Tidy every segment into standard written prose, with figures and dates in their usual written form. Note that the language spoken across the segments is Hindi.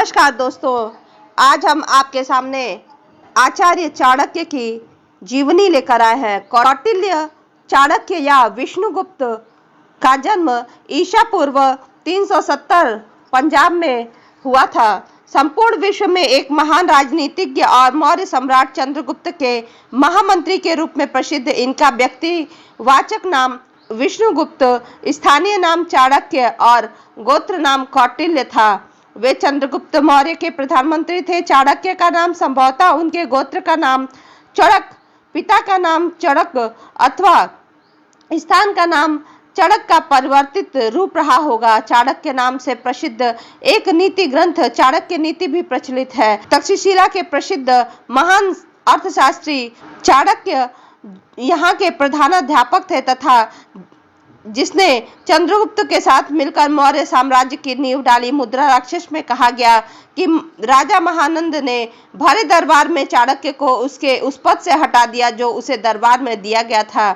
नमस्कार दोस्तों, आज हम आपके सामने आचार्य चाणक्य की जीवनी लेकर आए हैं। कौटिल्य चाणक्य या विष्णुगुप्त का जन्म ईसा पूर्व 370 पंजाब में हुआ था। संपूर्ण विश्व में एक महान राजनीतिज्ञ और मौर्य सम्राट चंद्रगुप्त के महामंत्री के रूप में प्रसिद्ध इनका व्यक्तिवाचक नाम विष्णुगुप्त, स्थानीय नाम चाणक्य और गोत्र नाम कौटिल्य था। वे चंद्रगुप्त मौर्य के प्रधानमंत्री थे। चाणक्य का नाम संभवतः उनके गोत्र का नाम चड़क, पिता का नाम चड़क अथवा स्थान का नाम चड़क का परिवर्तित रूप रहा होगा। चाणक्य नाम से प्रसिद्ध एक नीति ग्रंथ चाणक्य नीति भी प्रचलित है। तक्षशिला के प्रसिद्ध महान अर्थशास्त्री चाणक्य यहाँ के प्रधानाध्यापक थे तथा जिसने चंद्रगुप्त के साथ मिलकर मौर्य साम्राज्य की नींव डाली। मुद्रा राक्षस में कहा गया कि राजा महानंद ने भरे दरबार में चाणक्य को उसके उस पद से हटा दिया जो उसे दरबार में दिया गया था।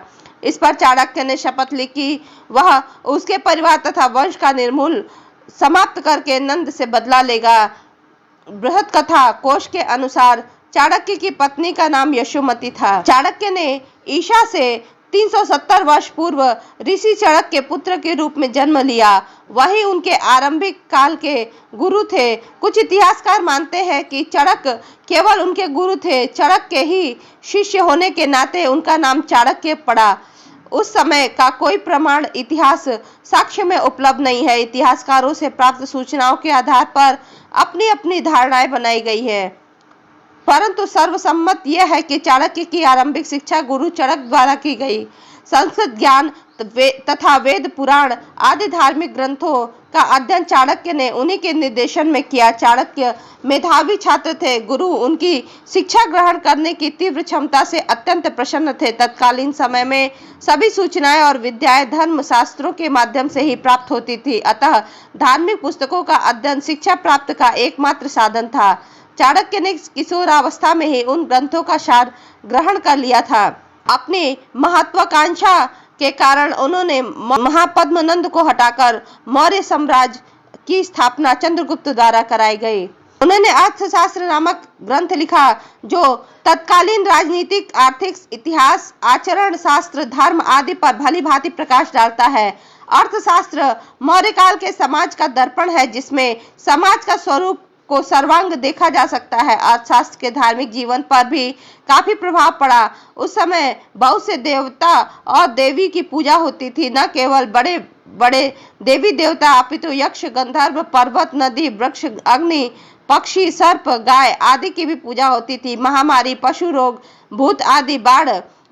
इस पर चाणक्य ने शपथ ली कि वह उसके परिवार तथा वंश का निर्मूल समाप्त करके नंद से बदला लेगा। बृहद कथा कोश के अनुसार चाणक्य की पत्नी का नाम यशोमती था। चाणक्य ने ईसा से 370 वर्ष पूर्व ऋषि चड़क के पुत्र के रूप में जन्म लिया। वही उनके आरंभिक काल के गुरु थे। कुछ इतिहासकार मानते हैं कि चड़क केवल उनके गुरु थे। चड़क के ही शिष्य होने के नाते उनका नाम चाणक्य पड़ा। उस समय का कोई प्रमाण इतिहास साक्ष्य में उपलब्ध नहीं है। इतिहासकारों से प्राप्त सूचनाओं के आधार पर अपनी अपनी धारणाएं बनाई गई है, परंतु सर्वसम्मत यह है कि चाणक्य की आरंभिक शिक्षा गुरु चड़क द्वारा की गई। संस्कृत ज्ञान तथा वेद पुराण आदि धार्मिक ग्रंथों का अध्ययन चाणक्य ने उन्हीं के निर्देशन में किया। चाणक्य मेधावी छात्र थे। गुरु उनकी शिक्षा ग्रहण करने की तीव्र क्षमता से अत्यंत प्रसन्न थे। तत्कालीन समय में सभी सूचनाएं और विद्याएं धर्म शास्त्रों के माध्यम से ही प्राप्त होती थी, अतः धार्मिक पुस्तकों का अध्ययन शिक्षा प्राप्त का एकमात्र साधन था। चाणक्य ने किशोरावस्था में ही उन ग्रंथों का सार ग्रहण कर लिया था। अपनी महत्वाकांक्षा के कारण उन्होंने महापद्मनंद को हटाकर मौर्य साम्राज्य की स्थापना चंद्रगुप्त द्वारा कराई गई। उन्होंने अर्थशास्त्र नामक ग्रंथ लिखा जो तत्कालीन राजनीतिक, आर्थिक, इतिहास, आचरण शास्त्र, धर्म आदि पर भली भांति प्रकाश डालता है। अर्थशास्त्र मौर्य काल के समाज का दर्पण है जिसमें समाज का स्वरूप को सर्वांग देखा जा सकता है। अर्थशास्त्र के धार्मिक जीवन पर भी काफी प्रभाव पड़ा। उस समय बहुत से देवता और देवी की पूजा होती थी। न केवल बड़े बड़े देवी देवता अपितु यक्ष, गंधर्व, पर्वत, नदी, वृक्ष, अग्नि, पक्षी, सर्प, गाय आदि की भी पूजा होती थी। महामारी, पशु रोग, भूत आदि, बाढ़,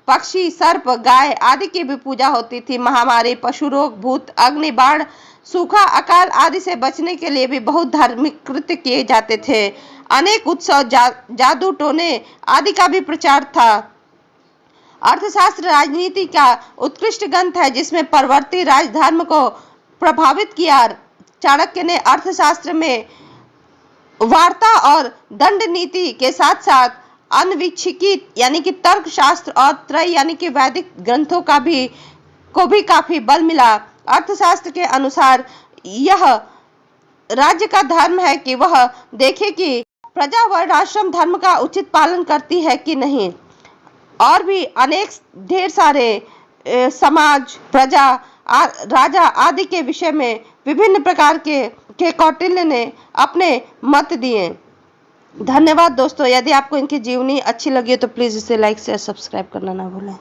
पक्षी, सर्प, गाय आदि की भी पूजा होती थी। महामारी, पशु रोग, भूत, अग्नि, बाढ़, सूखा, अकाल आदि से बचने के लिए भी बहुत धार्मिक कृत्य किए जाते थे। अनेक उत्सव, जादू टोने आदि का भी प्रचार था। अर्थशास्त्र राजनीति का उत्कृष्ट ग्रंथ है जिसमें परवर्ती राजधर्म को प्रभावित किया। चाणक्य ने अर्थशास्त्र में वार्ता और दंड नीति के साथ साथ अन्वीक्षिकी यानी कि तर्क शास्त्र और त्रय यानी कि वैदिक ग्रंथों का भी काफी बल मिला। अर्थशास्त्र के अनुसार यह राज्य का धर्म है कि वह देखे कि प्रजा वर्णाश्रम धर्म का उचित पालन करती है कि नहीं, और भी अनेक ढेर सारे समाज, प्रजा, राजा आदि के विषय में विभिन्न प्रकार के कौटिल्य ने अपने मत दिए। धन्यवाद दोस्तों। यदि आपको इनकी जीवनी अच्छी लगी हो तो प्लीज इसे लाइक शेयर सब्सक्राइब करना ना भूलें।